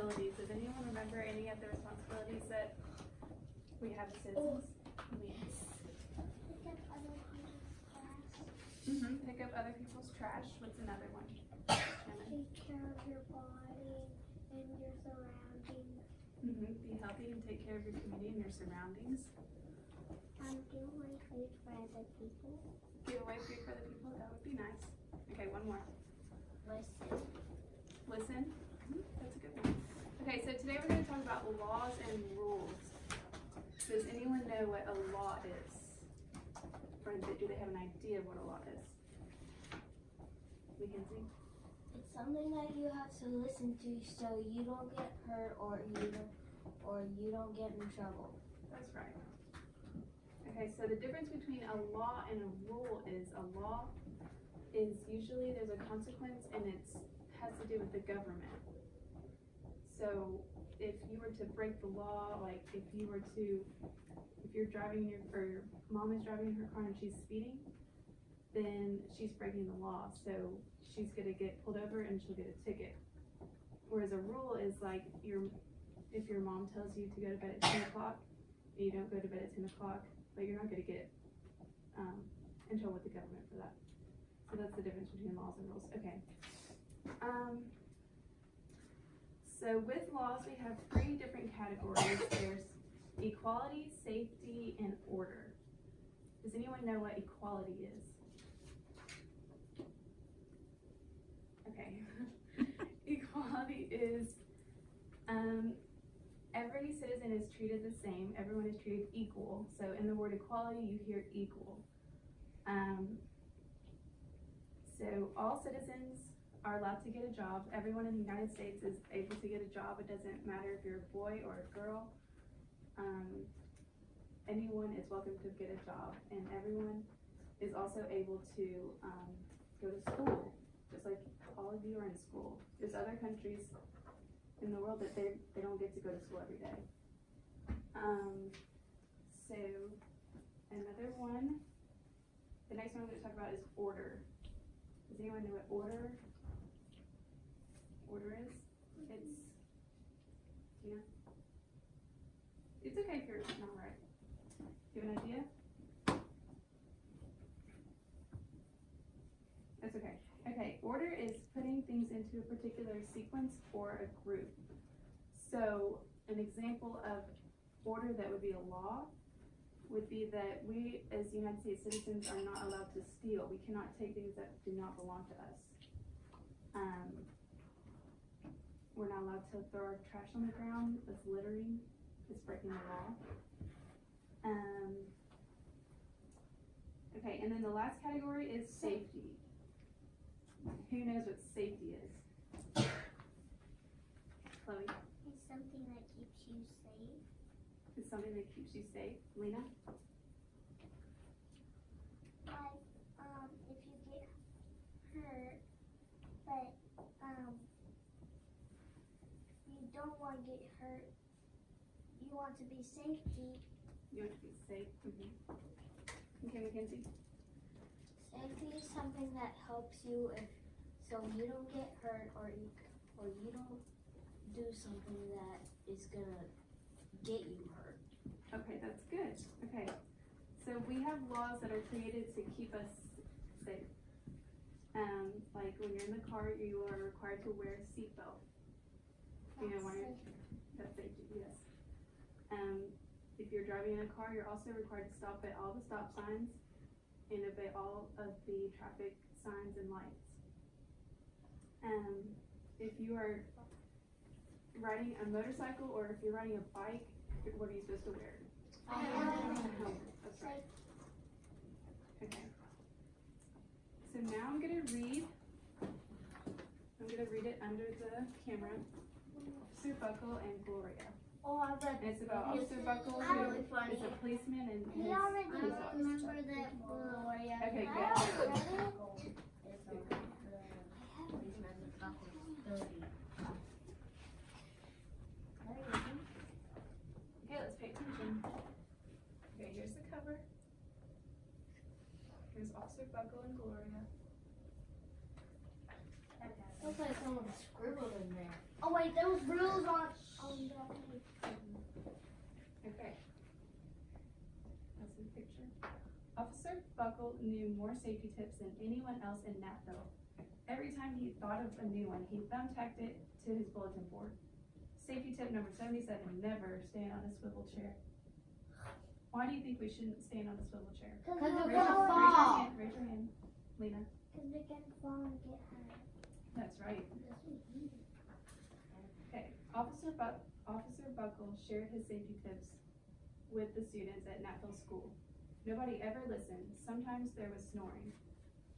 responsibilities. Does anyone remember any of the responsibilities that we have as citizens? Pick up other people's trash. What's another one? Take care of your body and your surroundings. Be healthy and take care of your community and your surroundings. Give away food for other people. Give away food for other people. That would be nice. Okay, one more. Listen. Listen. That's a good one. Okay, so today we're going to talk about laws and rules. Does anyone know what a law is? Or do they have an idea of what a law is? Mackenzie? It's something that you have to listen to so you don't get hurt or you don't get in trouble. That's right. Okay, so the difference between a law and a rule is a law is usually there's a consequence and it has to do with the government. So if you were to break the law, like if you're driving or your mom is driving her car and she's speeding, then she's breaking the law. So she's gonna get pulled over and she'll get a ticket. Whereas a rule is like if your mom tells you to go to bed at 10 o'clock and you don't go to bed at 10 o'clock, but you're not gonna get in trouble with the government for that. So that's the difference between laws and rules. Okay. So with laws, we have 3 different categories. There's equality, safety, and order. Does anyone know what equality is? Okay. Equality is every citizen is treated the same. Everyone is treated equal. So in the word equality, you hear equal. So all citizens are allowed to get a job. Everyone in the United States is able to get a job. It doesn't matter if you're a boy or a girl. Anyone is welcome to get a job, and everyone is also able to go to school, just like all of you are in school. There's other countries in the world that they don't get to go to school every day. So another one, the next one I'm going to talk about is order. Does anyone know what order is? It's okay if you're not right. Do you have an idea? That's okay. Okay, order is putting things into a particular sequence or a group. So an example of order that would be a law would be that we as United States citizens are not allowed to steal. We cannot take things that do not belong to us. We're not allowed to throw our trash on the ground. That's littering. It's breaking the law. Okay, and then the last category is safety. Who knows what safety is? Chloe? It's something that keeps you safe. It's something that keeps you safe. Lena? Like, if you get hurt, but you don't want to get hurt, you want to be safety. You want to be safe? Okay, Mackenzie? Safety is something that helps you so you don't get hurt or you don't do something that is gonna get you hurt. Okay, that's good. Okay, so we have laws that are created to keep us safe. Like when you're in the car, you are required to wear a seatbelt. That's safety, yes. If you're driving in a car, you're also required to stop at all the stop signs and obey all of the traffic signs and lights. If you are riding a motorcycle or if you're riding a bike, what are you supposed to wear? A helmet. That's right. Okay. So now I'm gonna read it under the camera. Officer Buckle and Gloria. Oh, I read. And it's about Officer Buckle, who is a policeman, and his I police officer. remember that Gloria. Okay, I good. Okay, let's pay attention. Okay, here's the cover. Here's Officer Buckle and Gloria. Looks like someone scribbled in there. Oh wait. wait, there was rules on the Okay. That's the picture. Officer Buckle knew more safety tips than anyone else in Natville. Every time he thought of a new one, he thumbtacked it to his bulletin board. Safety tip number 77, never stand on a swivel chair. Why do you think we shouldn't stand on a swivel chair? Because Raise we're your, gonna raise your fall. hand, raise your hand, Lena. Because they can fall and get hurt. That's right. Okay, Officer Buckle shared his safety tips with the students at Natville School. Nobody ever listened. Sometimes there was snoring.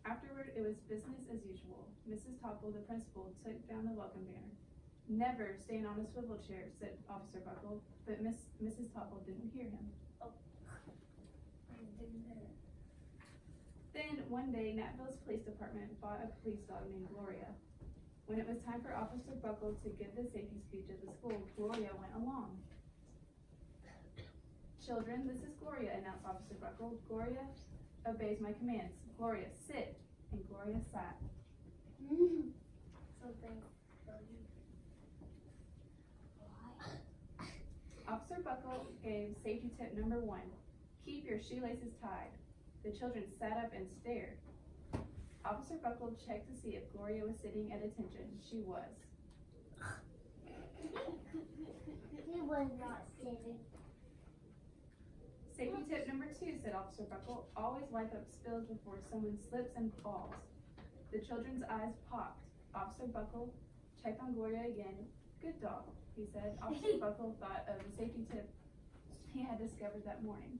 Afterward, it was business as usual. Mrs. Topple, the principal, took down the welcome banner. Never stand on a swivel chair, said Officer Buckle, but Mrs. Topple didn't hear him. Then, one day, Natville's police department bought a police dog named Gloria. When it was time for Officer Buckle to give the safety speech at the school, Gloria went along. Children, this is Gloria, announced Officer Buckle. Gloria obeys my commands. Gloria, sit. And Gloria sat. Officer Buckle gave safety tip number 1. Keep your shoelaces tied. The children sat up and stared. Officer Buckle checked to see if Gloria was sitting at attention. She was. He was not sitting. Safety tip number 2, said Officer Buckle. Always wipe up spills before someone slips and falls. The children's eyes popped. Officer Buckle checked on Gloria again. Good dog, he said. Officer Buckle thought of the safety tip he had discovered that morning.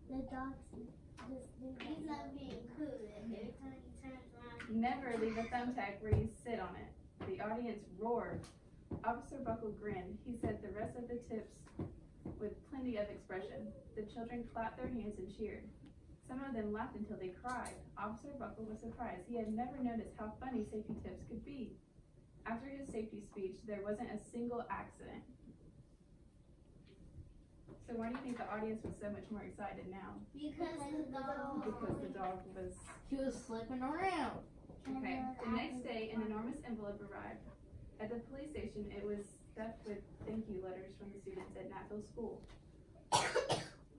The dogs just do He's not being cool. Every time he turns around. Never leave a thumbtack where you sit on it. The audience roared. Officer Buckle grinned. He said the rest of the tips with plenty of expression. The children clapped their hands and cheered. Some of them laughed until they cried. Officer Buckle was surprised. He had never noticed how funny safety tips could be. After his safety speech, there wasn't a single accident. So why do you think the audience was so much more excited now? Because the dog. Because the dog was... He was slipping around. Okay. The next day, an enormous envelope arrived. At the police station, it was stuffed with thank you letters from the students at Natville School.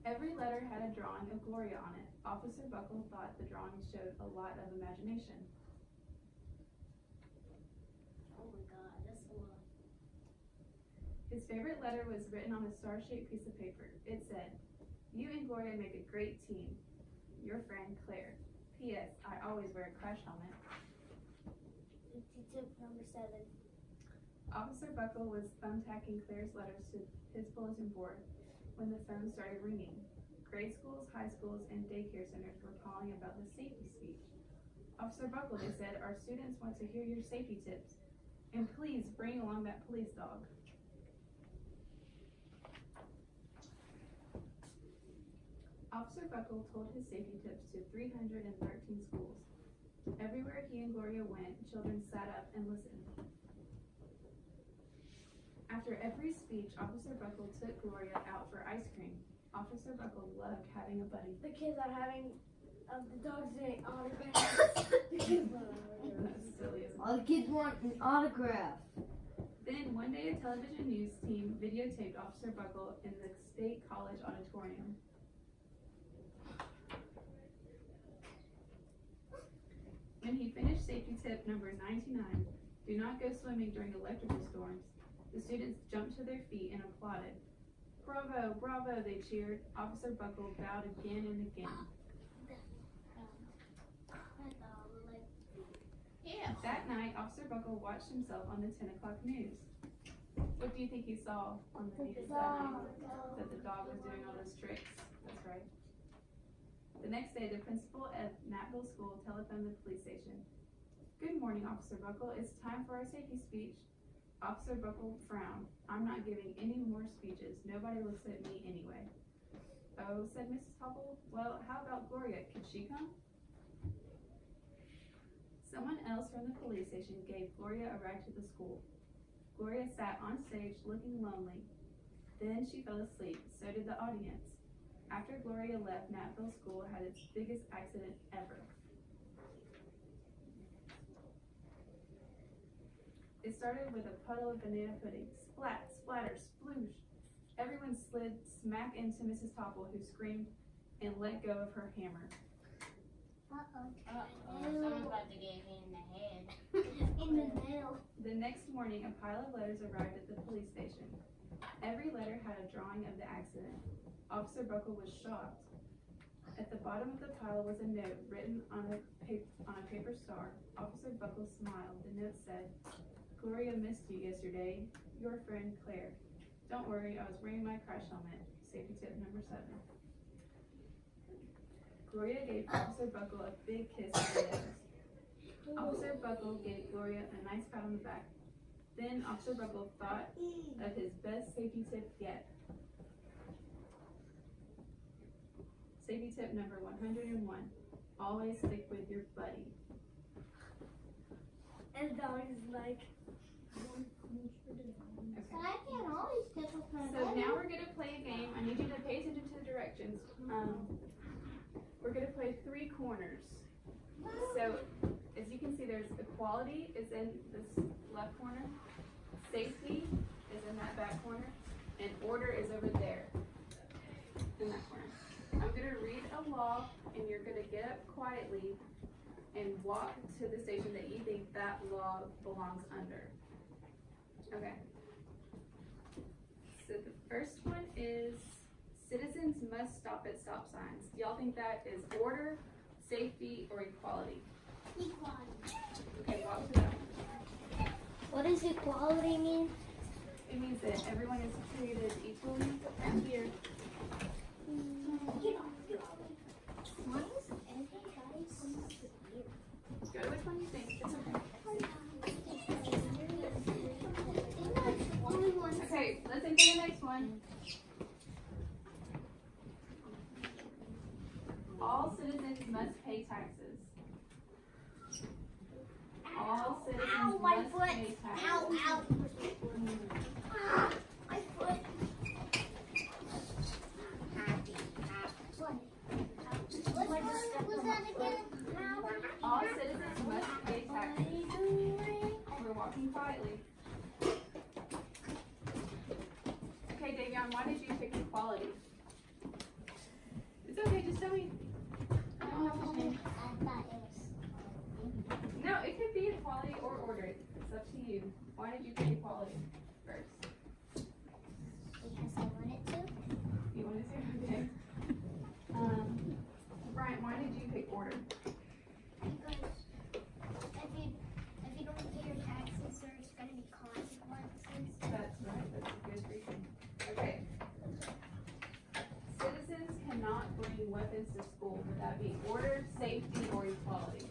Every letter had a drawing of Gloria on it. Officer Buckle thought the drawing showed a lot of imagination. Oh my God, that's a lot. His favorite letter was written on a star-shaped piece of paper. It said, "You and Gloria make a great team. Your friend, Claire. P.S. I always wear a crash helmet." tip number 7. Officer Buckle was thumbtacking Claire's letters to his bulletin board when the phone started ringing. Grade schools, high schools, and daycare centers were calling about the safety speech. Officer Buckle, they said, our students want to hear your safety tips, and please bring along that police dog. Officer Buckle told his safety tips to 313 schools. Everywhere he and Gloria went, children sat up and listened. After every speech, Officer Buckle took Gloria out for ice cream. Officer Buckle loved having a buddy. The kids are having the dogs say autographs. That's silly, isn't it? All the kids want an autograph. Then one day, a television news team videotaped Officer Buckle in the State College auditorium. When he finished safety tip number 99, do not go swimming during electrical storms, the students jumped to their feet and applauded. Bravo, bravo, they cheered. Officer Buckle bowed again and again. Yeah. That night, Officer Buckle watched himself on the 10 o'clock news. What do you think he saw on the news that night? That the dog was doing all those tricks. That's right. The next day, the principal at Natville School telephoned the police station. Good morning, Officer Buckle. It's time for our safety speech. Officer Buckle frowned. I'm not giving any more speeches. Nobody looks at me anyway. Oh, said Mrs. Topple. Well, how about Gloria? Could she come? Someone else from the police station gave Gloria a ride to the school. Gloria sat on stage looking lonely. Then she fell asleep. So did the audience. After Gloria left, Natville School had its biggest accident ever. It started with a puddle of banana pudding. Splat, splatter, sploosh. Everyone slid smack into Mrs. Topple, who screamed and let go of her hammer. Someone's about to get hit in the head. In the nail. The next morning, a pile of letters arrived at the police station. Every letter had a drawing of the accident. Officer Buckle was shocked. At the bottom of the pile was a note written on a paper star. Officer Buckle smiled. The note said, "Gloria missed you yesterday. Your friend Claire. Don't worry, I was wearing my crash helmet. Safety tip number 7. Gloria gave Officer Buckle a big kiss on the nose. Officer Buckle gave Gloria a nice pat on the back. Then Officer Buckle thought of his best safety tip yet. Safety tip number 101. Always stick with your buddy. And dog is like, But I can't always stick with my So now we're going to play a game. I need you to pay attention to the directions. We're going to play 3 corners. So as you can see, there's equality is in this left corner, safety is in that back corner, and order is over there in that corner. I'm going to read a law, and you're going to get up quietly and walk to the station that you think that law belongs under. Okay. So the first one is citizens must stop at stop signs. Do y'all think that is order, safety, or equality? equality. Okay, walk to that one. What does equality mean? It means that everyone is treated equally here. Why is everybody so weird? Go to which one you think. It's okay. Okay, listen to the next one. All citizens must pay taxes. All citizens Ow, my must foot. pay taxes. Ow, ow. My foot. What was that again? All citizens must pay taxes. We're walking quietly. Okay, Davion, why did you pick equality? It's okay, just tell me. I don't have to change. I thought it was. No, it could be equality or order. It's up to you. Why did you pick equality first? Because I wanted to. You wanted to? Okay. Brian, why did you pick order? Because if you don't pay your taxes, there's going to be consequences. That's right. That's a good reason. Okay. Citizens cannot bring weapons to school. Would that be order, safety, or equality?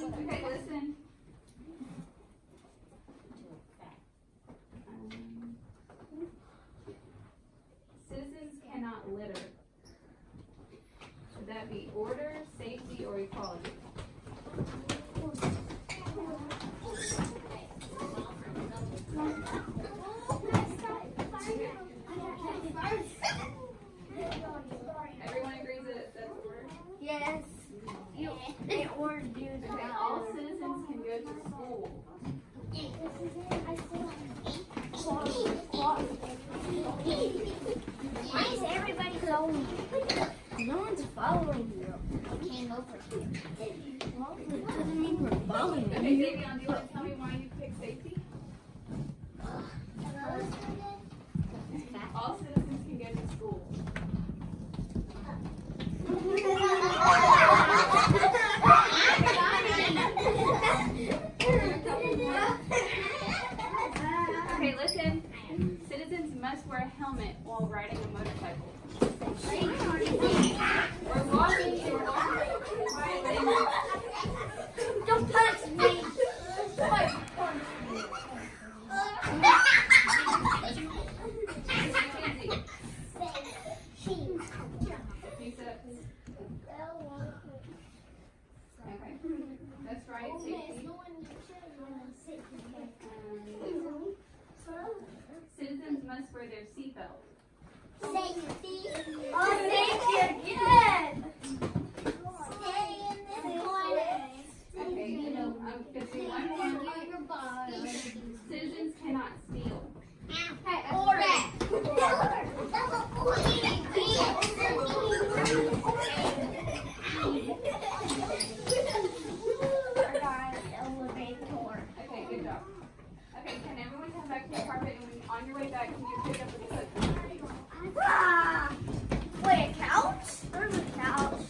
Okay, listen. Citizens cannot litter. Would that be order, safety, or equality? Everyone agrees that that's order? Yes. They ordered you to Okay, all citizens can go to school. Why is everybody following you? No one's following you. I came over here. It doesn't mean we're following Okay, Davion, do you want to tell me why you picked safety? All citizens can go to school. Okay, listen. Citizens must wear a helmet while riding a motorcycle. We're walking. Don't touch me. Okay, that's right. Safety. for their seatbelt? Safety. Oh, safety again. Stay in this corner. Okay, gonna do one more. Citizens cannot steal. Hey, order. Okay, good job. Okay, can everyone come back to the carpet and when, on your way back, can you pick up the cook? Wait, a couch? There's a couch.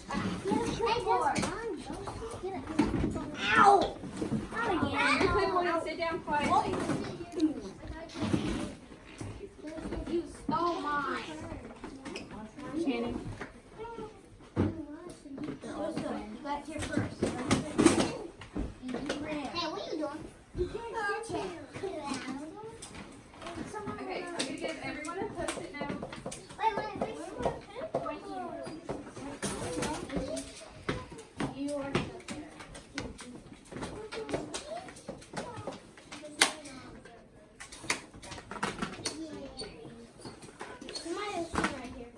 Ow! Not again. Your cook will sit down quietly. You stole mine. Shannon. You got here first. Hey, what are you doing? You can't sit here. Okay, I'm gonna give everyone a post-it note. Wait. You are up there. Somebody is right here.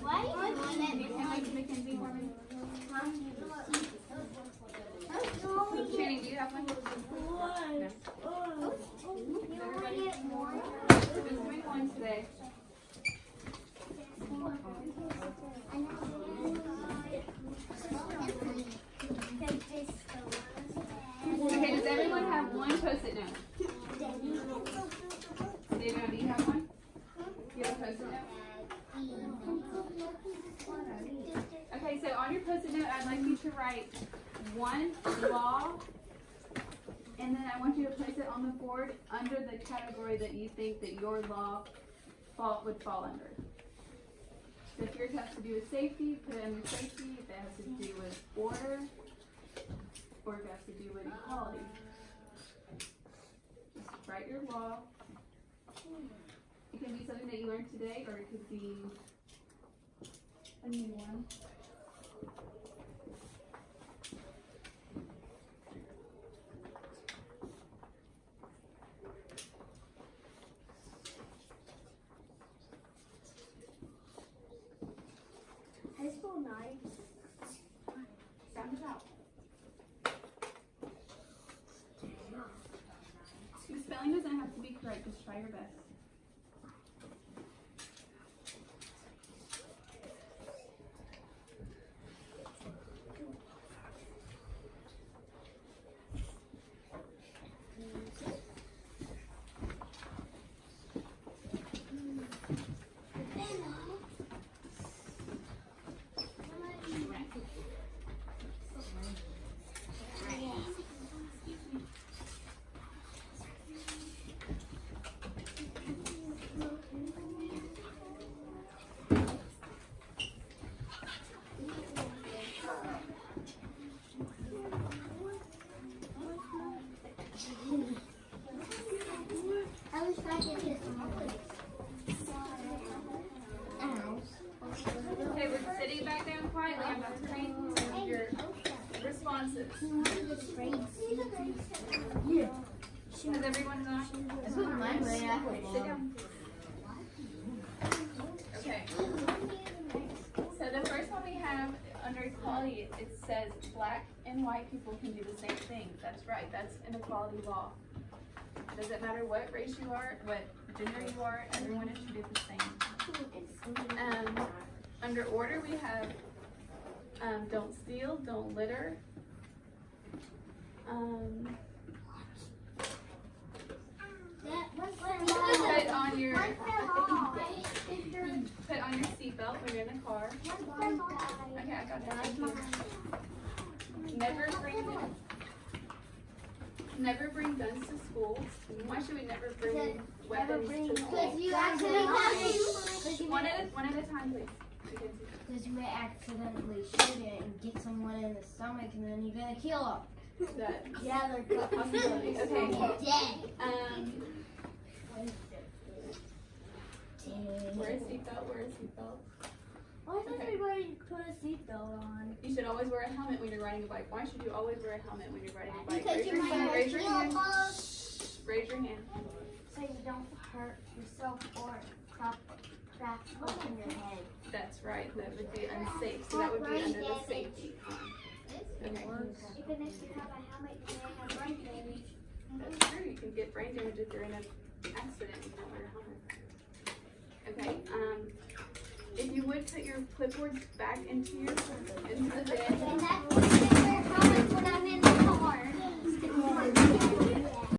Why are you doing that? Mackenzie for me. Shannon, do you have one? No. Who's doing one today? Okay, does everyone have one post-it note? David, do you have one? You have a post-it note? Okay, so on your post-it note, I'd like you to write one law, and then I want you to place it on the board under the category that you think that your law would fall under. So if yours has to do with safety, put it under safety. If it has to do with order, or if it has to do with equality. Just write your law. It can be something that you learned today, or it could be a new one. High school knives. Sound it out. Your spelling doesn't have to be correct, just try your best. I wish I could get some more. Okay, we're sitting back down quietly. I'm about to read your responses. Yeah. Has everyone not? Sit down. Okay. So the first one we have under equality, it says black and white people can do the same thing. That's right. That's an equality law. Doesn't matter what race you are, what gender you are, everyone is treated the same. Under order we have don't steal, don't litter. Put on your seatbelt when you're in the car. Okay, I got it. Thank you. Never bring guns to school. Why should we never bring weapons to school? One at a time, please. Because you may accidentally shoot it and get someone in the stomach and then you're gonna kill them. That Yeah, they're possibility. Okay. dead. Wear a seatbelt. Why does everybody put a seatbelt on. You should always wear a helmet when you're riding a bike. Why should you always wear a helmet when you're riding a bike? Because Raise you your might hand. hurt Raise your hand. yourself. Shh. Raise your hand. So you don't hurt yourself or crack open your head. That's right. That would be unsafe. So that would be under the safety. Okay. Even if you have a helmet, you may have brain damage. That's true. You can get brain damage if you're in an accident and you don't wear a helmet. Okay. If you would put your clipboards back into the bin. And that's what I wear helmets when I'm in the car.